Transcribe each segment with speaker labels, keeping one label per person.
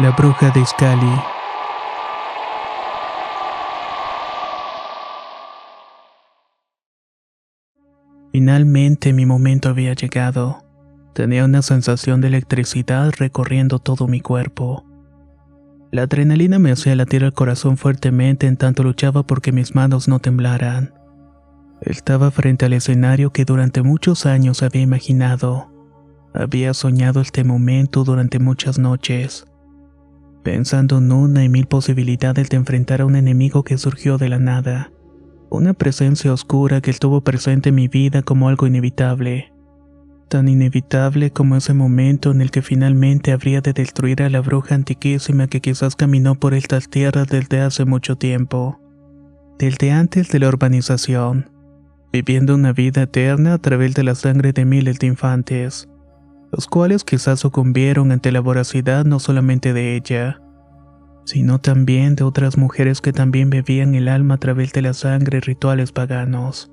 Speaker 1: La bruja de Iscali. Finalmente mi momento había llegado. Tenía una sensación de electricidad recorriendo todo mi cuerpo. La adrenalina me hacía latir el corazón fuertemente en tanto luchaba porque mis manos no temblaran. Estaba frente al escenario que durante muchos años había imaginado. Había soñado este momento durante muchas noches, pensando en una y mil posibilidades de enfrentar a un enemigo que surgió de la nada. Una presencia oscura que estuvo presente en mi vida como algo inevitable. Tan inevitable como ese momento en el que finalmente habría de destruir a la bruja antiquísima que quizás caminó por estas tierras desde hace mucho tiempo. Desde antes de la urbanización, viviendo una vida eterna a través de la sangre de miles de infantes, los cuales quizás sucumbieron ante la voracidad no solamente de ella, sino también de otras mujeres que también bebían el alma a través de la sangre y rituales paganos.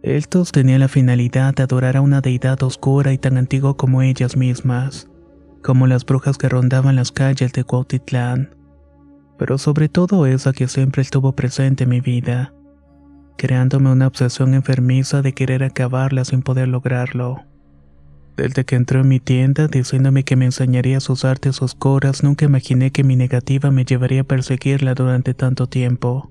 Speaker 1: Estos tenían la finalidad de adorar a una deidad oscura y tan antigua como ellas mismas, como las brujas que rondaban las calles de Cuautitlán, pero sobre todo esa que siempre estuvo presente en mi vida, creándome una obsesión enfermiza de querer acabarla sin poder lograrlo. Desde que entró en mi tienda diciéndome que me enseñaría sus artes oscuras, nunca imaginé que mi negativa me llevaría a perseguirla durante tanto tiempo.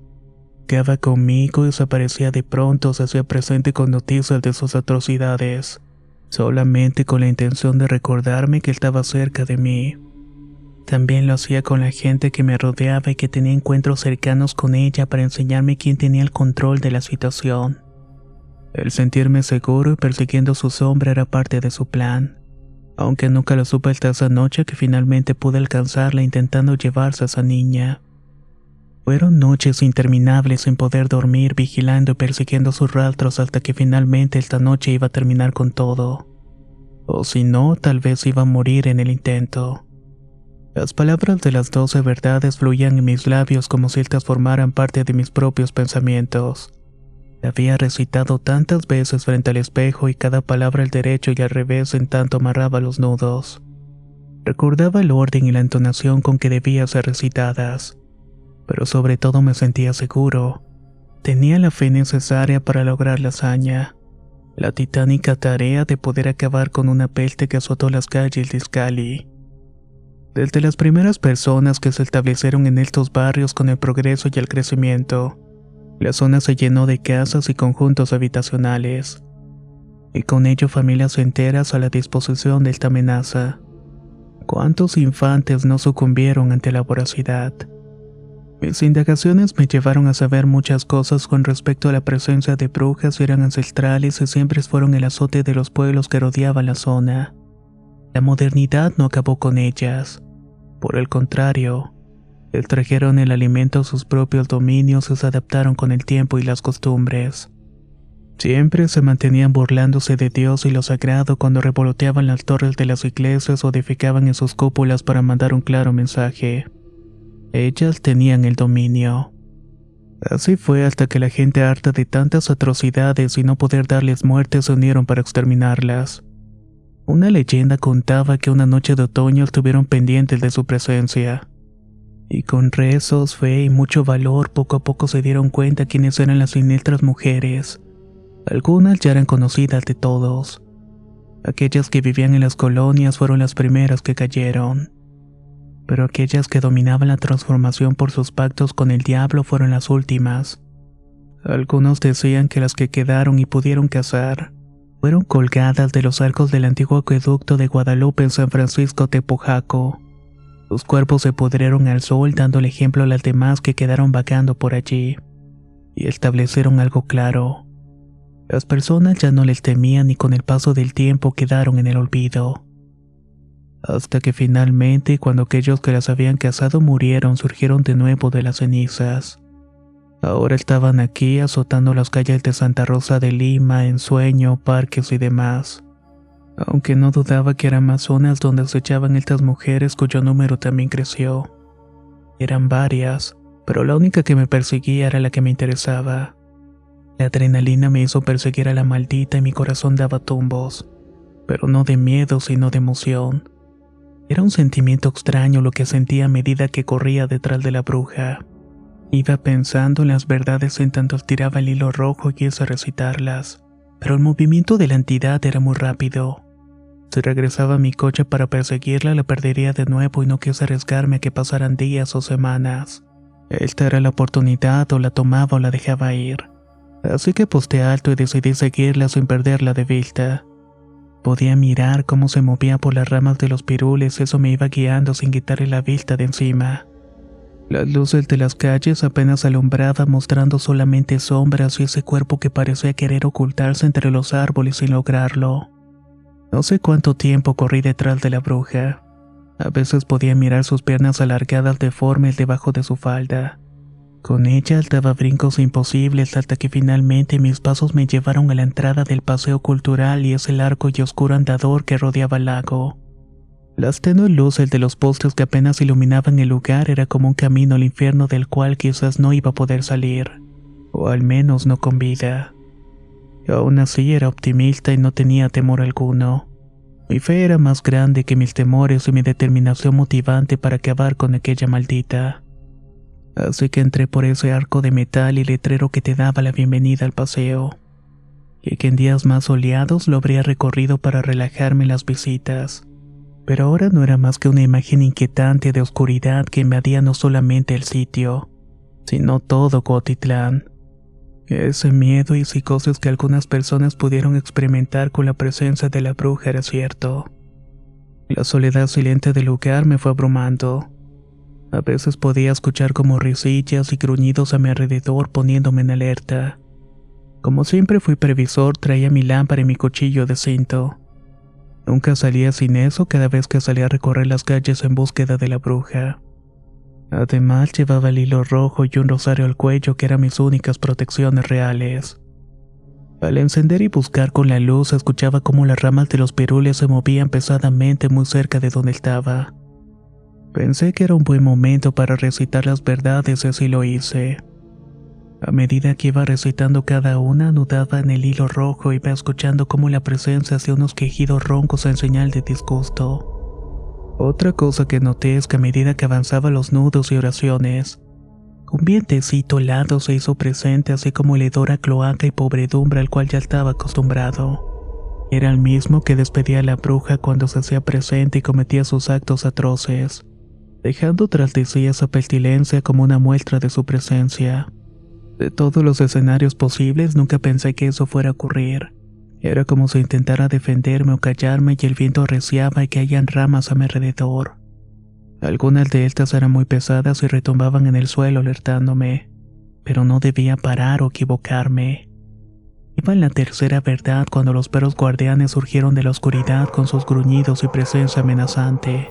Speaker 1: Quedaba conmigo y desaparecía de pronto, se hacía presente con noticias de sus atrocidades, solamente con la intención de recordarme que estaba cerca de mí. También lo hacía con la gente que me rodeaba y que tenía encuentros cercanos con ella para enseñarme quién tenía el control de la situación. El sentirme seguro y persiguiendo su sombra era parte de su plan, aunque nunca lo supe hasta esa noche que finalmente pude alcanzarla intentando llevarse a esa niña. Fueron noches interminables sin poder dormir, vigilando y persiguiendo sus rastros hasta que finalmente esta noche iba a terminar con todo. O si no, tal vez iba a morir en el intento. Las palabras de las 12 verdades fluían en mis labios como si estas formaran parte de mis propios pensamientos. La había recitado tantas veces frente al espejo y cada palabra al derecho y al revés en tanto amarraba los nudos. Recordaba el orden y la entonación con que debían ser recitadas, pero sobre todo me sentía seguro. Tenía la fe necesaria para lograr la hazaña, la titánica tarea de poder acabar con una peste que azotó las calles de Iscali. Desde las primeras personas que se establecieron en estos barrios con el progreso y el crecimiento, la zona se llenó de casas y conjuntos habitacionales, y con ello familias enteras a la disposición de esta amenaza. ¿Cuántos infantes no sucumbieron ante la voracidad? Mis indagaciones me llevaron a saber muchas cosas con respecto a la presencia de brujas y eran ancestrales y siempre fueron el azote de los pueblos que rodeaban la zona. La modernidad no acabó con ellas. Por el contrario, extrajeron el alimento a sus propios dominios y se adaptaron con el tiempo y las costumbres. Siempre se mantenían burlándose de Dios y lo sagrado cuando revoloteaban las torres de las iglesias o edificaban en sus cúpulas para mandar un claro mensaje. Ellas tenían el dominio. Así fue hasta que la gente harta de tantas atrocidades y no poder darles muerte se unieron para exterminarlas. Una leyenda contaba que una noche de otoño estuvieron pendientes de su presencia. Y con rezos, fe y mucho valor poco a poco se dieron cuenta quiénes eran las siniestras mujeres. Algunas ya eran conocidas de todos. Aquellas que vivían en las colonias fueron las primeras que cayeron. Pero aquellas que dominaban la transformación por sus pactos con el diablo fueron las últimas. Algunos decían que las que quedaron y pudieron cazar fueron colgadas de los arcos del antiguo acueducto de Guadalupe en San Francisco Tepojaco. Sus cuerpos se pudrieron al sol dándole ejemplo a las demás que quedaron vagando por allí. Y establecieron algo claro. Las personas ya no les temían y con el paso del tiempo quedaron en el olvido. Hasta que finalmente, cuando aquellos que las habían cazado murieron, surgieron de nuevo de las cenizas. Ahora estaban aquí azotando las calles de Santa Rosa de Lima, Ensueño, Parques y demás. Aunque no dudaba que eran más zonas donde se echaban estas mujeres cuyo número también creció. Eran varias, pero la única que me perseguía era la que me interesaba. La adrenalina me hizo perseguir a la maldita y mi corazón daba tumbos, pero no de miedo sino de emoción. Era un sentimiento extraño lo que sentía a medida que corría detrás de la bruja. Iba pensando en las verdades en tanto tiraba el hilo rojo y quise recitarlas, pero el movimiento de la entidad era muy rápido. Si regresaba a mi coche para perseguirla, la perdería de nuevo y no quise arriesgarme a que pasaran días o semanas. Esta era la oportunidad, o la tomaba o la dejaba ir. Así que posté alto y decidí seguirla sin perderla de vista. Podía mirar cómo se movía por las ramas de los pirules, eso me iba guiando sin quitarle la vista de encima. Las luces de las calles apenas alumbraban, mostrando solamente sombras y ese cuerpo que parecía querer ocultarse entre los árboles sin lograrlo. No sé cuánto tiempo corrí detrás de la bruja. A veces podía mirar sus piernas alargadas deformes debajo de su falda. Con ellas daba brincos imposibles hasta que finalmente mis pasos me llevaron a la entrada del paseo cultural y ese largo y oscuro andador que rodeaba el lago. Las tenues luces de los postes que apenas iluminaban el lugar era como un camino al infierno del cual quizás no iba a poder salir, o al menos no con vida. Aún así era optimista y no tenía temor alguno. Mi fe era más grande que mis temores y mi determinación motivante para acabar con aquella maldita. Así que entré por ese arco de metal y letrero que te daba la bienvenida al paseo, y que en días más soleados lo habría recorrido para relajarme en las visitas. Pero ahora no era más que una imagen inquietante de oscuridad que invadía no solamente el sitio, sino todo Cuautitlán. Ese miedo y psicosis que algunas personas pudieron experimentar con la presencia de la bruja era cierto. La soledad silente del lugar me fue abrumando. A veces podía escuchar como risillas y gruñidos a mi alrededor poniéndome en alerta. Como siempre fui previsor, traía mi lámpara y mi cuchillo de cinto. Nunca salía sin eso cada vez que salía a recorrer las calles en búsqueda de la bruja. Además llevaba el hilo rojo y un rosario al cuello que eran mis únicas protecciones reales. Al encender y buscar con la luz escuchaba cómo las ramas de los pirules se movían pesadamente muy cerca de donde estaba. Pensé que era un buen momento para recitar las verdades y así lo hice. A medida que iba recitando cada una, anudaba en el hilo rojo y iba escuchando cómo la presencia hacía unos quejidos roncos en señal de disgusto. Otra cosa que noté es que a medida que avanzaba los nudos y oraciones, un vientecito helado se hizo presente, así como el hedor a cloaca y pobredumbre al cual ya estaba acostumbrado. Era el mismo que despedía a la bruja cuando se hacía presente y cometía sus actos atroces, dejando tras de sí esa pestilencia como una muestra de su presencia. De todos los escenarios posibles, nunca pensé que eso fuera a ocurrir. Era como si intentara defenderme o callarme y el viento arreciaba y caían ramas a mi alrededor. Algunas de estas eran muy pesadas y retumbaban en el suelo alertándome, pero no debía parar o equivocarme. Iba en la tercera verdad cuando los perros guardianes surgieron de la oscuridad con sus gruñidos y presencia amenazante.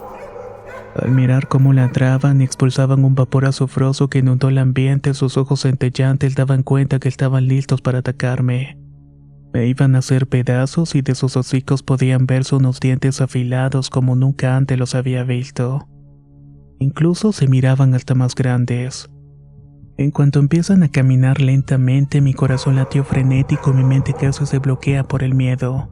Speaker 1: Al mirar cómo ladraban y expulsaban un vapor azufroso que inundó el ambiente, sus ojos centellantes daban cuenta que estaban listos para atacarme. Me iban a hacer pedazos y de sus hocicos podían verse unos dientes afilados como nunca antes los había visto. Incluso se miraban hasta más grandes. En cuanto empiezan a caminar lentamente, mi corazón latió frenético y mi mente casi se bloquea por el miedo.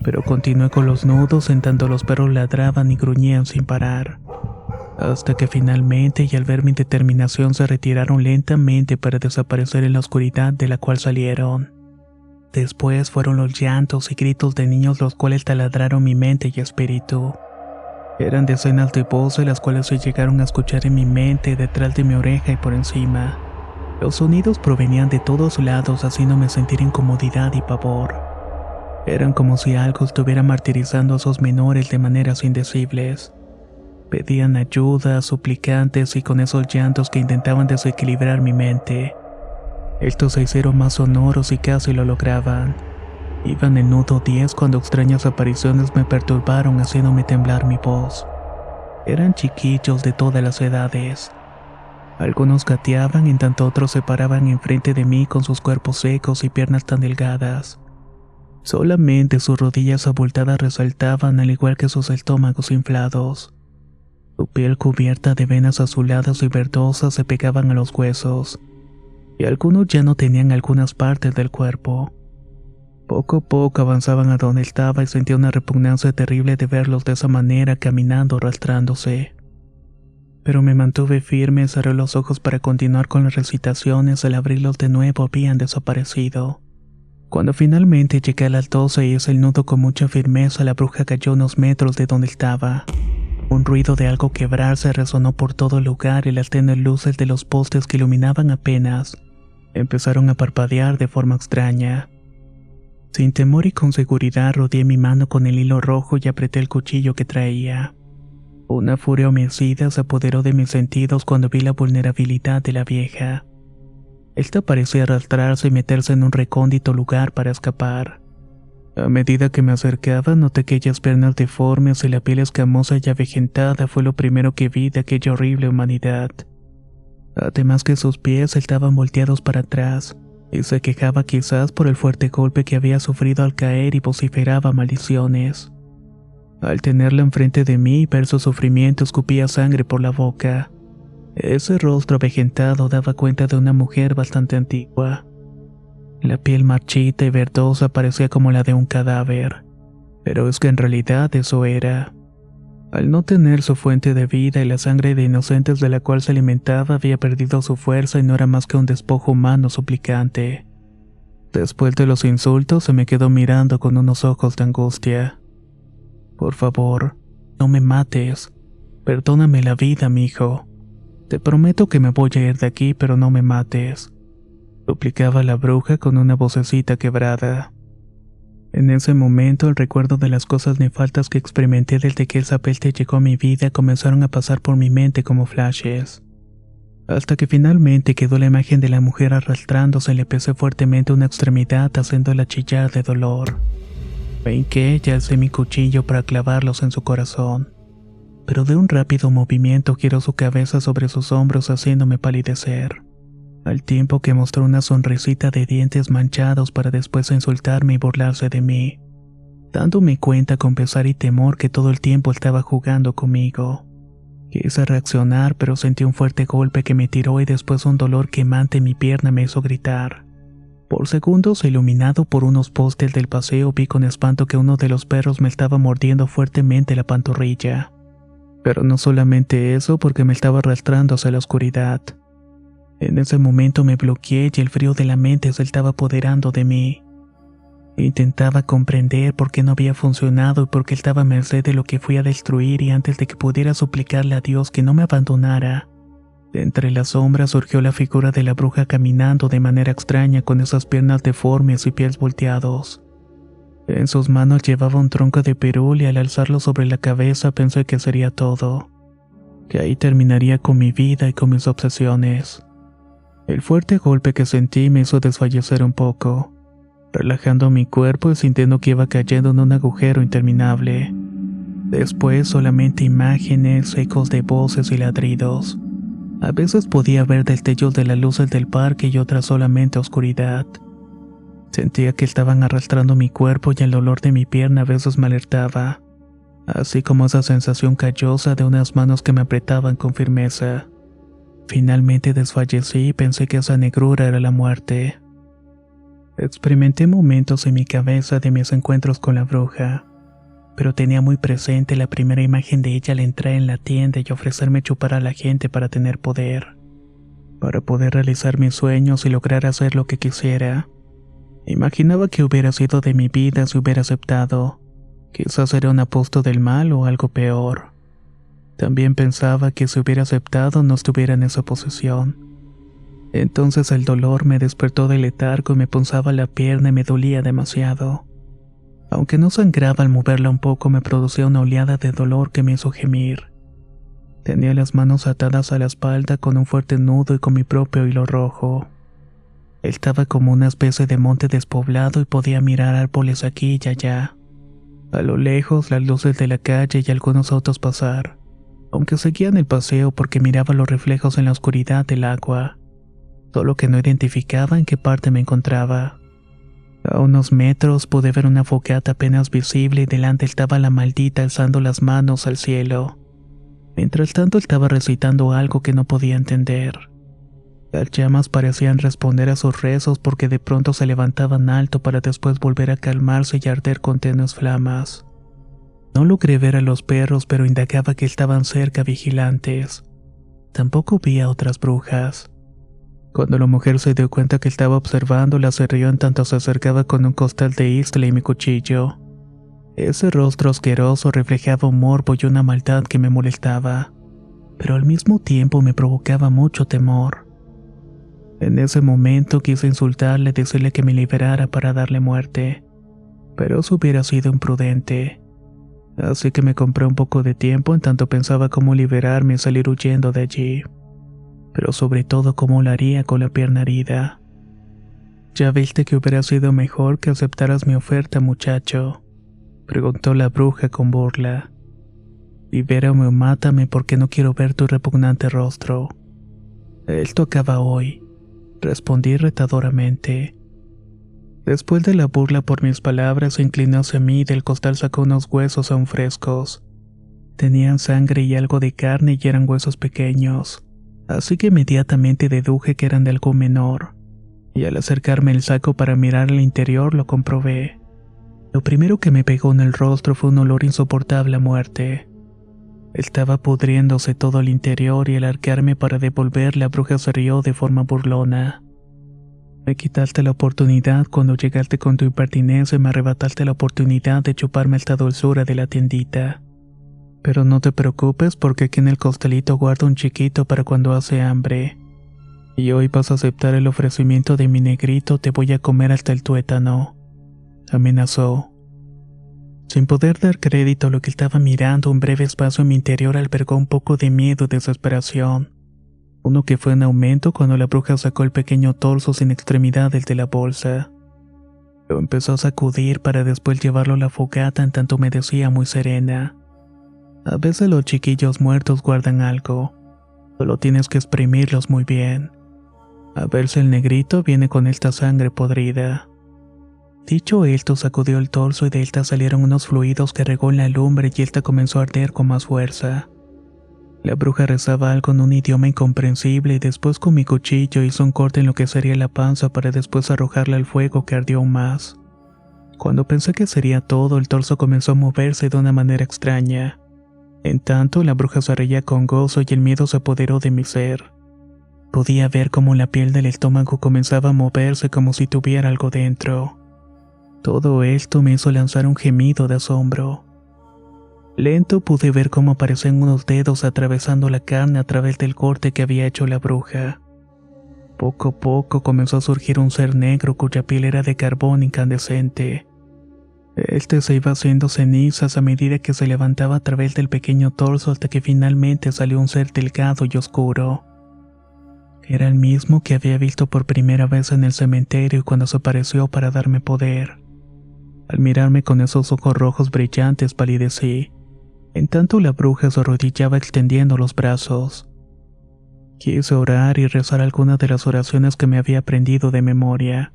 Speaker 1: Pero continué con los nudos en tanto los perros ladraban y gruñían sin parar. Hasta que finalmente, y al ver mi determinación, se retiraron lentamente para desaparecer en la oscuridad de la cual salieron. Después fueron los llantos y gritos de niños los cuales taladraron mi mente y espíritu. Eran decenas de voces las cuales se llegaron a escuchar en mi mente, detrás de mi oreja y por encima. Los sonidos provenían de todos lados, haciéndome sentir incomodidad y pavor. Eran como si algo estuviera martirizando a esos menores de maneras indecibles. Pedían ayuda, suplicantes y con esos llantos que intentaban desequilibrar mi mente. Estos se hicieron más sonoros y casi lo lograban. Iba en el nudo 10 cuando extrañas apariciones me perturbaron haciéndome temblar mi voz. Eran chiquillos de todas las edades. Algunos gateaban en tanto otros se paraban enfrente de mí con sus cuerpos secos y piernas tan delgadas. Solamente sus rodillas abultadas resaltaban al igual que sus estómagos inflados. Su piel cubierta de venas azuladas y verdosas se pegaban a los huesos, y algunos ya no tenían algunas partes del cuerpo. Poco a poco avanzaban a donde estaba y sentía una repugnancia terrible de verlos de esa manera caminando arrastrándose. Pero me mantuve firme, cerré los ojos para continuar con las recitaciones. Al abrirlos de nuevo habían desaparecido. Cuando finalmente llegué al altozo y hice el nudo con mucha firmeza, la bruja cayó unos metros de donde estaba. Un ruido de algo quebrarse resonó por todo el lugar y las tenues luces de los postes que iluminaban apenas empezaron a parpadear de forma extraña. Sin temor y con seguridad rodeé mi mano con el hilo rojo y apreté el cuchillo que traía. Una furia homicida se apoderó de mis sentidos cuando vi la vulnerabilidad de la vieja. Esta parecía arrastrarse y meterse en un recóndito lugar para escapar. A medida que me acercaba, noté que aquellas piernas deformes y la piel escamosa y avejentada fue lo primero que vi de aquella horrible humanidad. Además que sus pies estaban volteados para atrás, y se quejaba quizás por el fuerte golpe que había sufrido al caer y vociferaba maldiciones. Al tenerla enfrente de mí y ver su sufrimiento, escupía sangre por la boca. Ese rostro avejentado daba cuenta de una mujer bastante antigua. La piel marchita y verdosa parecía como la de un cadáver, pero es que en realidad eso era. Al no tener su fuente de vida y la sangre de inocentes de la cual se alimentaba había perdido su fuerza y no era más que un despojo humano suplicante. Después de los insultos se me quedó mirando con unos ojos de angustia. Por favor, no me mates. Perdóname la vida, mijo. Te prometo que me voy a ir de aquí, pero no me mates, suplicaba la bruja con una vocecita quebrada. En ese momento el recuerdo de las cosas nefastas que experimenté desde que esa peste llegó a mi vida comenzaron a pasar por mi mente como flashes. Hasta que finalmente quedó la imagen de la mujer arrastrándose y le pesé fuertemente una extremidad haciéndola chillar de dolor. Me hinqué y alcé mi cuchillo para clavarlos en su corazón. Pero de un rápido movimiento giró su cabeza sobre sus hombros haciéndome palidecer, al tiempo que mostró una sonrisita de dientes manchados para después insultarme y burlarse de mí, dándome cuenta con pesar y temor que todo el tiempo estaba jugando conmigo. Quise reaccionar, pero sentí un fuerte golpe que me tiró y después un dolor quemante en mi pierna me hizo gritar. Por segundos, iluminado por unos postes del paseo, vi con espanto que uno de los perros me estaba mordiendo fuertemente la pantorrilla. Pero no solamente eso, porque me estaba arrastrando hacia la oscuridad. En ese momento me bloqueé y el frío de la mente se estaba apoderando de mí. Intentaba comprender por qué no había funcionado y por qué estaba a merced de lo que fui a destruir, y antes de que pudiera suplicarle a Dios que no me abandonara, de entre las sombras surgió la figura de la bruja caminando de manera extraña con esas piernas deformes y pies volteados. En sus manos llevaba un tronco de pirul y al alzarlo sobre la cabeza pensé que sería todo, que ahí terminaría con mi vida y con mis obsesiones. El fuerte golpe que sentí me hizo desfallecer un poco, relajando mi cuerpo y sintiendo que iba cayendo en un agujero interminable. Después solamente imágenes, ecos de voces y ladridos. A veces podía ver destellos de las luces del parque y otras solamente oscuridad. Sentía que estaban arrastrando mi cuerpo y el dolor de mi pierna a veces me alertaba, así como esa sensación callosa de unas manos que me apretaban con firmeza. Finalmente desfallecí y pensé que esa negrura era la muerte. Experimenté momentos en mi cabeza de mis encuentros con la bruja, pero tenía muy presente la primera imagen de ella al entrar en la tienda y ofrecerme chupar a la gente para tener poder, para poder realizar mis sueños y lograr hacer lo que quisiera. Imaginaba que hubiera sido de mi vida si hubiera aceptado. Quizás era un apóstol del mal o algo peor. También pensaba que si hubiera aceptado no estuviera en esa posición. Entonces el dolor me despertó del letargo y me punzaba la pierna y me dolía demasiado. Aunque no sangraba al moverla un poco, me producía una oleada de dolor que me hizo gemir. Tenía las manos atadas a la espalda con un fuerte nudo y con mi propio hilo rojo. Estaba como una especie de monte despoblado y podía mirar árboles aquí y allá. A lo lejos, las luces de la calle y algunos autos pasar, aunque seguían el paseo porque miraba los reflejos en la oscuridad del agua, solo que no identificaba en qué parte me encontraba. A unos metros pude ver una fogata apenas visible y delante estaba la maldita alzando las manos al cielo. Mientras tanto estaba recitando algo que no podía entender. Las llamas parecían responder a sus rezos porque de pronto se levantaban alto para después volver a calmarse y arder con tenues flamas. No logré ver a los perros, pero indagaba que estaban cerca vigilantes. Tampoco vi a otras brujas. Cuando la mujer se dio cuenta que estaba observándola, se rió en tanto se acercaba con un costal de isla y mi cuchillo. Ese rostro asqueroso reflejaba un morbo y una maldad que me molestaba, pero al mismo tiempo me provocaba mucho temor. En ese momento quise insultarle y decirle que me liberara para darle muerte, pero eso hubiera sido imprudente. Así que me compré un poco de tiempo en tanto pensaba cómo liberarme y salir huyendo de allí. Pero sobre todo cómo lo haría con la pierna herida. ¿Ya viste que hubiera sido mejor que aceptaras mi oferta, muchacho?, preguntó la bruja con burla. Libérame o mátame porque no quiero ver tu repugnante rostro. Esto acaba hoy, respondí retadoramente. Después de la burla por mis palabras, se inclinó hacia mí y del costal sacó unos huesos aún frescos. Tenían sangre y algo de carne y eran huesos pequeños, así que inmediatamente deduje que eran de algún menor, y al acercarme el saco para mirar el interior lo comprobé. Lo primero que me pegó en el rostro fue un olor insoportable a muerte. Estaba pudriéndose todo el interior y al arquearme para devolver, la bruja se rió de forma burlona. Me quitaste la oportunidad cuando llegaste con tu impertinencia y me arrebataste la oportunidad de chuparme esta dulzura de la tiendita. Pero no te preocupes porque aquí en el costalito guardo un chiquito para cuando hace hambre. Y hoy vas a aceptar el ofrecimiento de mi negrito, te voy a comer hasta el tuétano, amenazó. Sin poder dar crédito a lo que estaba mirando, un breve espacio en mi interior albergó un poco de miedo y desesperación. Uno que fue en aumento cuando la bruja sacó el pequeño torso sin extremidades de la bolsa. Lo empezó a sacudir para después llevarlo a la fogata en tanto me decía muy serena: a veces los chiquillos muertos guardan algo, solo tienes que exprimirlos muy bien. A ver si el negrito viene con esta sangre podrida. Dicho esto, sacudió el torso y de esta salieron unos fluidos que regó en la lumbre y esta comenzó a arder con más fuerza. La bruja rezaba algo en un idioma incomprensible y después con mi cuchillo hizo un corte en lo que sería la panza para después arrojarla al fuego que ardió aún más. Cuando pensé que sería todo, el torso comenzó a moverse de una manera extraña. En tanto, la bruja se reía con gozo y el miedo se apoderó de mi ser. Podía ver cómo la piel del estómago comenzaba a moverse como si tuviera algo dentro. Todo esto me hizo lanzar un gemido de asombro. Lento pude ver cómo aparecían unos dedos atravesando la carne a través del corte que había hecho la bruja. Poco a poco comenzó a surgir un ser negro cuya piel era de carbón incandescente. Este se iba haciendo cenizas a medida que se levantaba a través del pequeño torso hasta que finalmente salió un ser delgado y oscuro. Era el mismo que había visto por primera vez en el cementerio cuando se apareció para darme poder. Al mirarme con esos ojos rojos brillantes palidecí. En tanto la bruja se arrodillaba extendiendo los brazos. Quise orar y rezar algunas de las oraciones que me había aprendido de memoria,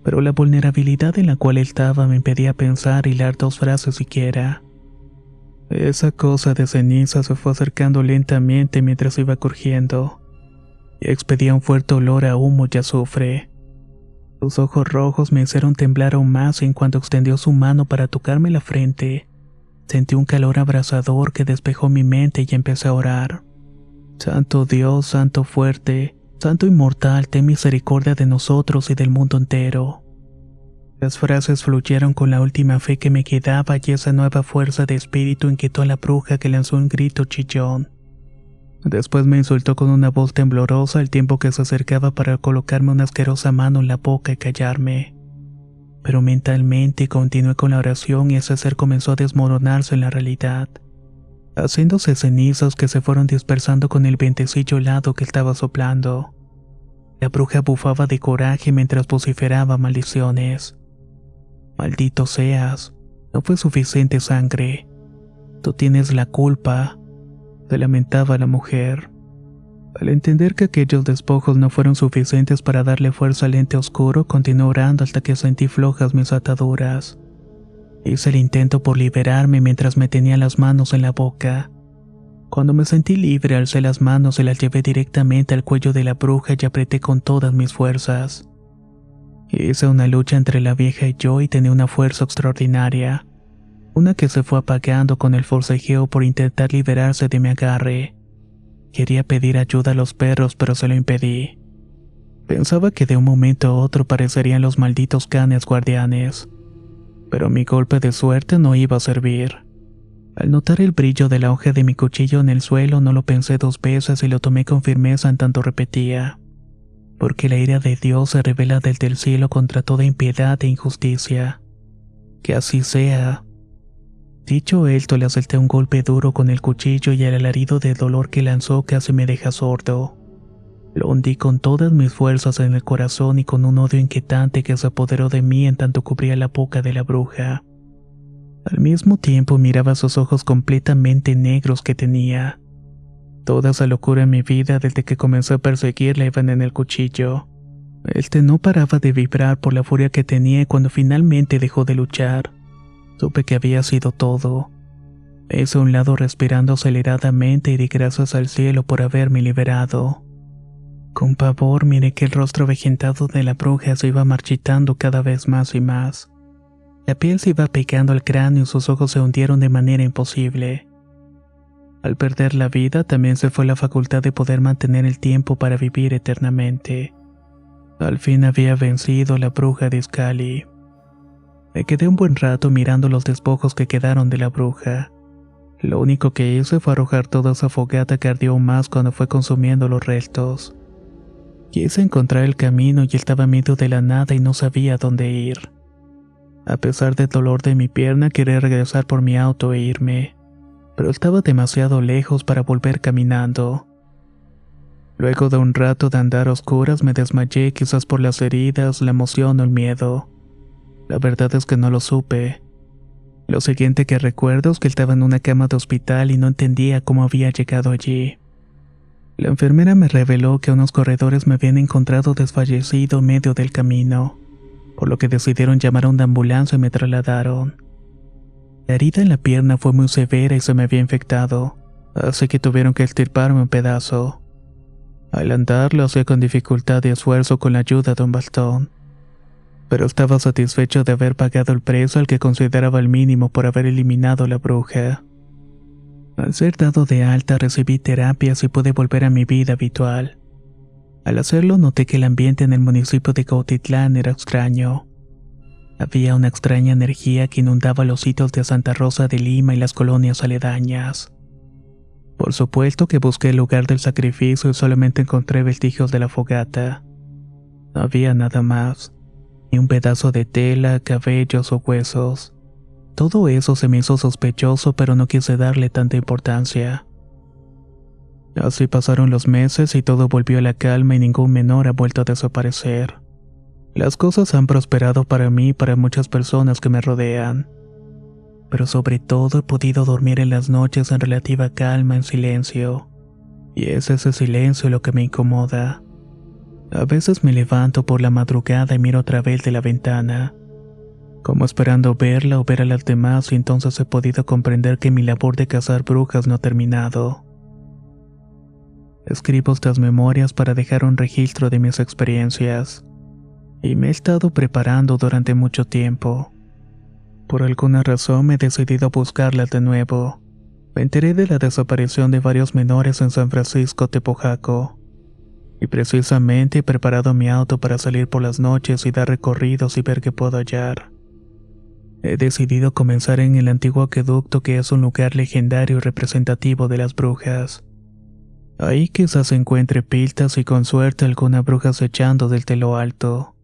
Speaker 1: pero la vulnerabilidad en la cual estaba me impedía pensar y hilar dos frases siquiera. Esa cosa de ceniza se fue acercando lentamente mientras iba crujiendo, y expedía un fuerte olor a humo y azufre. Sus ojos rojos me hicieron temblar aún más y en cuanto extendió su mano para tocarme la frente, sentí un calor abrasador que despejó mi mente y empecé a orar. Santo Dios, Santo fuerte, Santo inmortal, ten misericordia de nosotros y del mundo entero. Las frases fluyeron con la última fe que me quedaba y esa nueva fuerza de espíritu inquietó a la bruja que lanzó un grito chillón. Después me insultó con una voz temblorosa al tiempo que se acercaba para colocarme una asquerosa mano en la boca y callarme. Pero mentalmente continué con la oración y ese ser comenzó a desmoronarse en la realidad, haciéndose cenizas que se fueron dispersando con el vientecillo helado que estaba soplando. La bruja bufaba de coraje mientras vociferaba maldiciones. Maldito seas, no fue suficiente sangre. Tú tienes la culpa, se lamentaba la mujer. Al entender que aquellos despojos no fueron suficientes para darle fuerza al ente oscuro, continué orando hasta que sentí flojas mis ataduras. Hice el intento por liberarme mientras me tenía las manos en la boca. Cuando me sentí libre, alcé las manos y las llevé directamente al cuello de la bruja y apreté con todas mis fuerzas. Hice una lucha entre la vieja y yo y tenía una fuerza extraordinaria, una que se fue apagando con el forcejeo por intentar liberarse de mi agarre. Quería pedir ayuda a los perros, pero se lo impedí. Pensaba que de un momento a otro parecerían los malditos canes guardianes, pero mi golpe de suerte no iba a servir. Al notar el brillo de la hoja de mi cuchillo en el suelo, no lo pensé dos veces y lo tomé con firmeza en tanto repetía: porque la ira de Dios se revela desde el cielo contra toda impiedad e injusticia. Que así sea. Dicho esto, le asalté un golpe duro con el cuchillo y el alarido de dolor que lanzó casi me deja sordo. Lo hundí con todas mis fuerzas en el corazón y con un odio inquietante que se apoderó de mí en tanto cubría la boca de la bruja. Al mismo tiempo miraba sus ojos completamente negros que tenía. Toda esa locura en mi vida desde que comencé a perseguirla iban en el cuchillo. Este no paraba de vibrar por la furia que tenía y cuando finalmente dejó de luchar, supe que había sido todo. Me hice a un lado respirando aceleradamente y di gracias al cielo por haberme liberado. Con pavor miré que el rostro avejentado de la bruja se iba marchitando cada vez más y más. La piel se iba pegando al cráneo y sus ojos se hundieron de manera imposible. Al perder la vida también se fue la facultad de poder mantener el tiempo para vivir eternamente. Al fin había vencido la bruja de Scali. Me quedé un buen rato mirando los despojos que quedaron de la bruja. Lo único que hice fue arrojar toda esa fogata que ardió más cuando fue consumiendo los restos. Quise encontrar el camino y estaba en medio de la nada y no sabía dónde ir. A pesar del dolor de mi pierna, quería regresar por mi auto e irme, pero estaba demasiado lejos para volver caminando. Luego de un rato de andar a oscuras me desmayé, quizás por las heridas, la emoción o el miedo. La verdad es que no lo supe. Lo siguiente que recuerdo es que estaba en una cama de hospital y no entendía cómo había llegado allí. La enfermera me reveló que unos corredores me habían encontrado desfallecido en medio del camino, por lo que decidieron llamar a una ambulancia y me trasladaron. La herida en la pierna fue muy severa y se me había infectado, así que tuvieron que extirparme un pedazo. Al andar lo hacía con dificultad y esfuerzo con la ayuda de un bastón, pero estaba satisfecho de haber pagado el precio al que consideraba el mínimo por haber eliminado a la bruja. Al ser dado de alta recibí terapias y pude volver a mi vida habitual. Al hacerlo noté que el ambiente en el municipio de Cautitlán era extraño. Había una extraña energía que inundaba los sitios de Santa Rosa de Lima y las colonias aledañas. Por supuesto que busqué el lugar del sacrificio y solamente encontré vestigios de la fogata. No había nada más, ni un pedazo de tela, cabellos o huesos. Todo eso se me hizo sospechoso, pero no quise darle tanta importancia. Así pasaron los meses y todo volvió a la calma y ningún menor ha vuelto a desaparecer. Las cosas han prosperado para mí y para muchas personas que me rodean. Pero sobre todo he podido dormir en las noches en relativa calma, en silencio. Y es ese silencio lo que me incomoda. A veces me levanto por la madrugada y miro a través de la ventana, como esperando verla o ver a las demás, y entonces he podido comprender que mi labor de cazar brujas no ha terminado. Escribo estas memorias para dejar un registro de mis experiencias, y me he estado preparando durante mucho tiempo. Por alguna razón me he decidido a buscarlas de nuevo. Me enteré de la desaparición de varios menores en San Francisco Tepojaco, y precisamente he preparado mi auto para salir por las noches y dar recorridos y ver qué puedo hallar. He decidido comenzar en el antiguo acueducto, que es un lugar legendario y representativo de las brujas. Ahí quizás se encuentre pistas y con suerte alguna bruja acechando desde lo alto.